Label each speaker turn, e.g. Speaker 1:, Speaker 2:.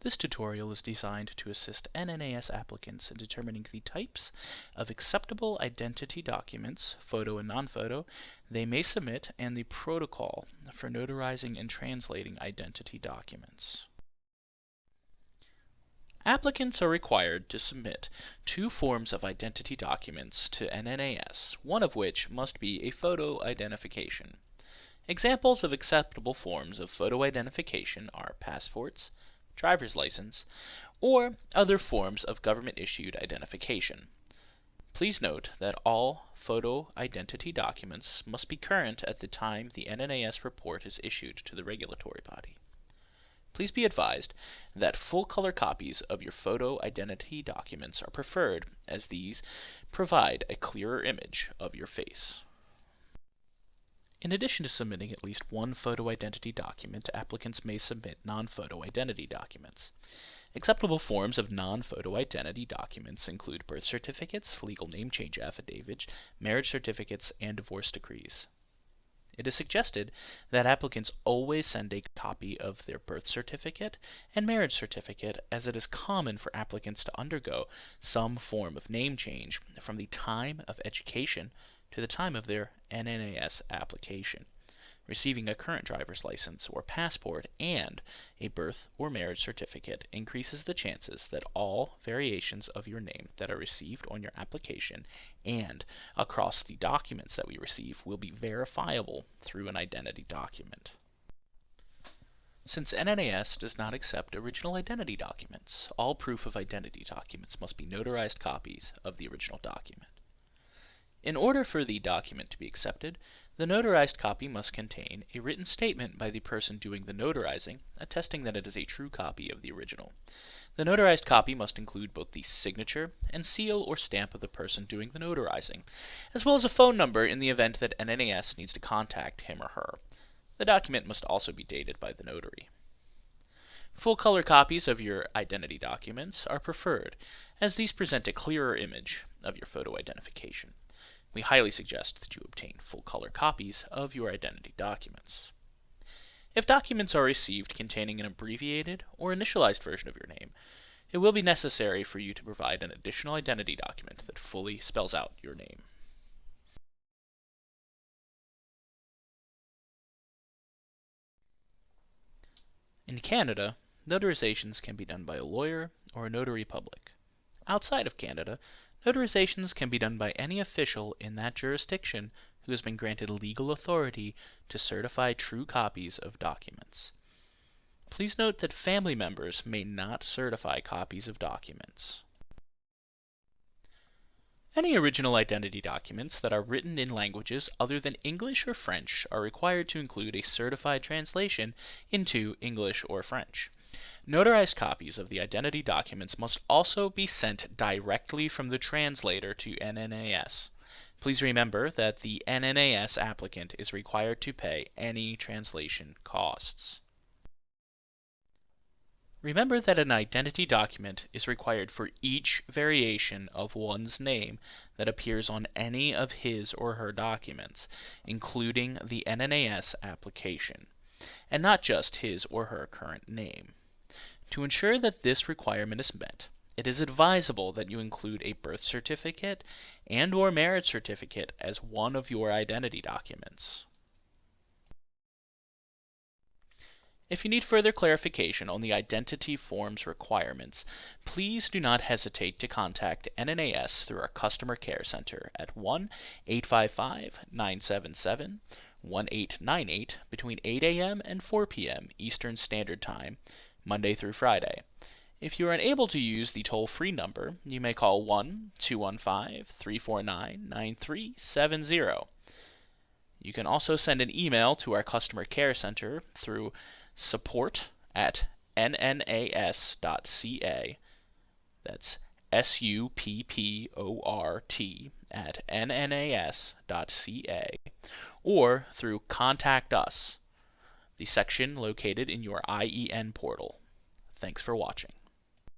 Speaker 1: This tutorial is designed to assist NNAS applicants in determining the types of acceptable identity documents, photo and non-photo, they may submit and the protocol for notarizing and translating identity documents. Applicants are required to submit two forms of identity documents to NNAS, one of which must be a photo identification. Examples of acceptable forms of photo identification are passports, driver's license, or other forms of government-issued identification. Please note that all photo identity documents must be current at the time the NNAS report is issued to the regulatory body. Please be advised that full-color copies of your photo identity documents are preferred, as these provide a clearer image of your face. In addition to submitting at least one photo identity document, applicants may submit non-photo identity documents. Acceptable forms of non-photo identity documents include birth certificates, legal name change affidavits, marriage certificates, and divorce decrees. It is suggested that applicants always send a copy of their birth certificate and marriage certificate, as it is common for applicants to undergo some form of name change from the time of education to the time of their NNAS application. Receiving a current driver's license or passport and a birth or marriage certificate increases the chances that all variations of your name that are received on your application and across the documents that we receive will be verifiable through an identity document. Since NNAS does not accept original identity documents, all proof of identity documents must be notarized copies of the original document. In order for the document to be accepted, the notarized copy must contain a written statement by the person doing the notarizing, attesting that it is a true copy of the original. The notarized copy must include both the signature and seal or stamp of the person doing the notarizing, as well as a phone number in the event that NNAS needs to contact him or her. The document must also be dated by the notary. Full-color copies of your identity documents are preferred, as these present a clearer image of your photo identification. We highly suggest that you obtain full-color copies of your identity documents. If documents are received containing an abbreviated or initialized version of your name, it will be necessary for you to provide an additional identity document that fully spells out your name. In Canada, notarizations can be done by a lawyer or a notary public. Outside of Canada, notarizations can be done by any official in that jurisdiction who has been granted legal authority to certify true copies of documents. Please note that family members may not certify copies of documents. Any original identity documents that are written in languages other than English or French are required to include a certified translation into English or French. Notarized copies of the identity documents must also be sent directly from the translator to NNAS. Please remember that the NNAS applicant is required to pay any translation costs. Remember that an identity document is required for each variation of one's name that appears on any of his or her documents, including the NNAS application, and not just his or her current name. To ensure that this requirement is met, it is advisable that you include a birth certificate and/or marriage certificate as one of your identity documents. If you need further clarification on the identity form's requirements, please do not hesitate to contact NNAS through our Customer Care Center at 1-855-977-1898 between 8 a.m. and 4 p.m. Eastern Standard Time, Monday through Friday. If you are unable to use the toll-free number, you may call 1-215-349-9370. You can also send an email to our Customer Care Center through support@nnas.ca. That's support@nnas.ca, or through Contact Us, the section located in your IEN portal. Thanks for watching.